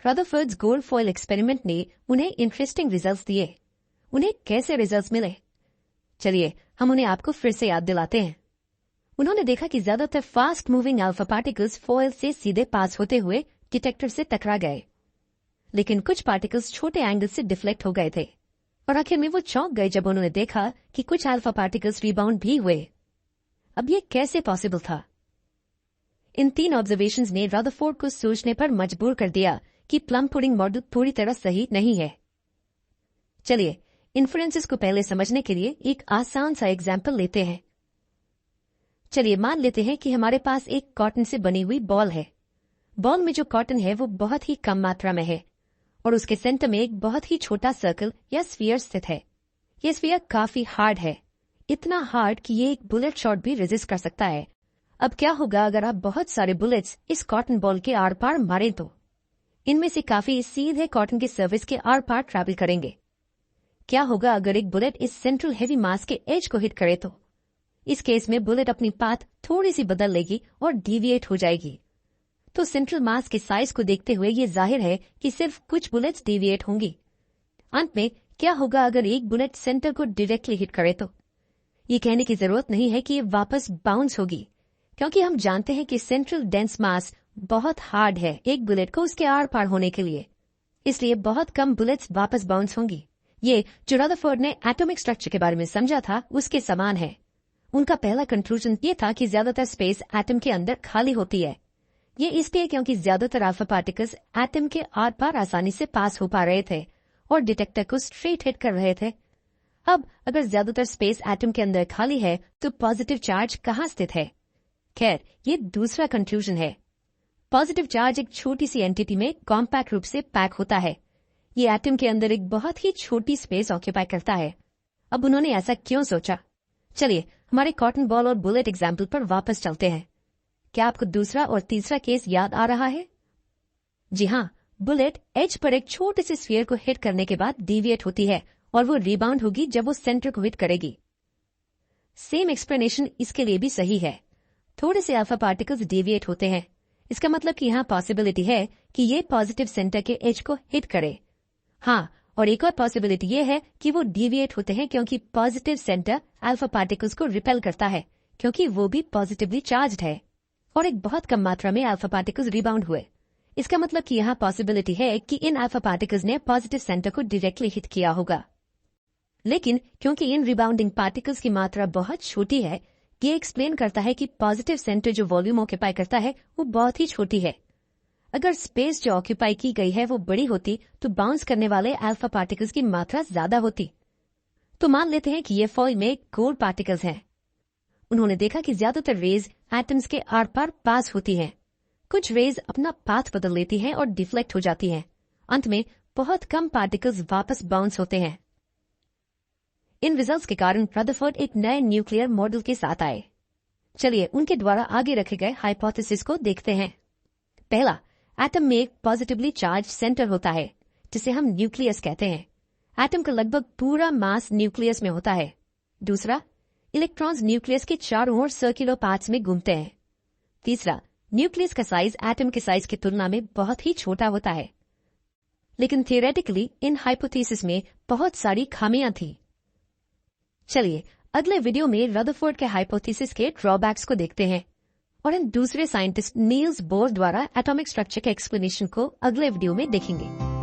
Rutherford's gold foil experiment ने उन्हें interesting results दिए। उन्हें कैसे रिजल्ट्स मिले, चलिए हम उन्हें आपको फिर से याद दिलाते हैं। उन्होंने देखा कि ज्यादातर fast moving alpha particles foil से सीधे पास होते हुए डिटेक्टर से टकरा गए, लेकिन कुछ पार्टिकल्स छोटे एंगल से डिफ्लेक्ट हो गए थे और आखिर में वो चौंक गए जब उन्होंने देखा कि कुछ अल्फा पार्टिकल्स रिबाउंड भी हुए। अब ये कैसे पॉसिबल था? इन 3 ऑब्जर्वेशंस ने रदरफोर्ड को सोचने पर मजबूर कर दिया कि प्लम पुडिंग मॉडल पूरी तरह सही नहीं है। चलिए इन्फ्रेंसेस को पहले समझने के लिए एक आसान सा एग्जाम्पल लेते हैं। चलिए मान लेते हैं कि हमारे पास एक कॉटन से बनी हुई बॉल है। बॉल में जो कॉटन है वो बहुत ही कम मात्रा में है और उसके सेंटर में एक बहुत ही छोटा सर्कल या स्फीयर स्थित है। यह स्फीयर काफी हार्ड है, इतना हार्ड कि ये एक बुलेट शॉट भी रेजिस्ट कर सकता है। अब क्या होगा अगर आप बहुत सारे बुलेट्स इस कॉटन बॉल के आर पार मारें तो इनमें से काफी सीधे कॉटन के सर्फेस के आर पार ट्रैवल करेंगे। क्या होगा अगर एक बुलेट इस सेंट्रल हेवी मास के एज को हिट करे तो इस केस में बुलेट अपनी पाथ थोड़ी सी बदल लेगी और डिविएट हो जाएगी। तो सेंट्रल मास के साइज को देखते हुए ये जाहिर है कि सिर्फ कुछ बुलेट्स डिविएट होंगी। अंत में क्या होगा अगर एक बुलेट सेंटर को डायरेक्टली हिट करे तो ये कहने की जरूरत नहीं है कि ये वापस बाउंस होगी, क्योंकि हम जानते हैं कि सेंट्रल डेंस मास बहुत हार्ड है एक बुलेट को उसके आर पार होने के लिए, इसलिए बहुत कम बुलेट्स वापस बाउंस होंगी। ये जो रदरफोर्ड ने एटॉमिक स्ट्रक्चर के बारे में समझा था उसके समान है। उनका पहला कंक्लूजन ये था कि ज्यादातर स्पेस एटम के अंदर खाली होती है। ये इसलिए क्योंकि ज्यादातर अल्फा पार्टिकल्स एटम के आर पार आसानी से पास हो पा रहे थे और डिटेक्टर को स्ट्रेट हिट कर रहे थे। अब अगर ज्यादातर स्पेस एटम के अंदर खाली है तो पॉजिटिव चार्ज कहाँ स्थित है? खैर ये दूसरा कंक्लूजन है। पॉजिटिव चार्ज एक छोटी सी एंटिटी में कॉम्पैक्ट रूप से पैक होता है। ये एटम के अंदर एक बहुत ही छोटी स्पेस ऑक्यूपाई करता है। अब उन्होंने ऐसा क्यों सोचा? चलिए हमारे कॉटन बॉल और बुलेट एग्जाम्पल पर वापस चलते हैं। क्या आपको दूसरा और तीसरा केस याद आ रहा है? जी हाँ, बुलेट एज पर एक छोटे से स्फीयर को हिट करने के बाद डिविएट होती है और वो रिबाउंड होगी जब वो सेंटर को हिट करेगी। सेम एक्सप्लेनेशन इसके लिए भी सही है। थोड़े से अल्फा पार्टिकल्स डिविएट होते हैं, इसका मतलब कि यहाँ पॉसिबिलिटी है कि ये पॉजिटिव सेंटर के एज को हिट करे। हाँ, और एक और पॉसिबिलिटी ये है कि वो डिविएट होते हैं क्योंकि पॉजिटिव सेंटर अल्फा पार्टिकल्स को रिपेल करता है, क्योंकि वो भी पॉजिटिवली चार्ज्ड है और एक बहुत कम मात्रा में अल्फा पार्टिकल्स रिबाउंड हुए। इसका मतलब कि यहाँ पॉसिबिलिटी है कि इन अल्फा पार्टिकल्स ने पॉजिटिव सेंटर को डायरेक्टली हिट किया होगा। लेकिन क्योंकि इन रिबाउंडिंग पार्टिकल्स की मात्रा बहुत छोटी है, ये एक्सप्लेन करता है कि पॉजिटिव सेंटर जो वॉल्यूम ऑक्यूपाई करता है वो बहुत ही छोटी है। अगर स्पेस जो ऑक्यूपाई की गई है वो बड़ी होती तो बाउंस करने वाले अल्फा पार्टिकल्स की मात्रा ज्यादा होती। तो मान लेते हैं कि ये फॉइल में गोल्ड पार्टिकल्स हैं। उन्होंने देखा कि ज्यादातर रेज एटम्स के आर पार पास होती हैं। कुछ रेज अपना पाथ बदल लेती हैं और डिफ्लेक्ट हो जाती हैं। अंत में बहुत कम पार्टिकल्स वापस बाउंस होते हैं। इन रिजल्ट्स के कारण रदरफोर्ड एक नए न्यूक्लियर मॉडल के साथ आए। चलिए उनके द्वारा आगे रखे गए हाइपोथेसिस को देखते हैं। पहला, एटम में एक पॉजिटिवली चार्ज सेंटर होता है जिसे हम न्यूक्लियस कहते हैं। एटम का लगभग पूरा मास न्यूक्लियस में होता है। दूसरा, इलेक्ट्रॉन्स न्यूक्लियस के चारों ओर सर्कुलर पाथ्स में घूमते हैं। तीसरा, न्यूक्लियस का साइज एटम के साइज की तुलना में बहुत ही छोटा होता है। लेकिन थियोरेटिकली इन हाइपोथेसिस में बहुत सारी खामियां थी। चलिए अगले वीडियो में रदरफोर्ड के हाइपोथेसिस के ड्रॉबैक्स को देखते हैं और इन दूसरे साइंटिस्ट नील्स बोर द्वारा एटॉमिक स्ट्रक्चर के एक्सप्लेनेशन को अगले वीडियो में देखेंगे।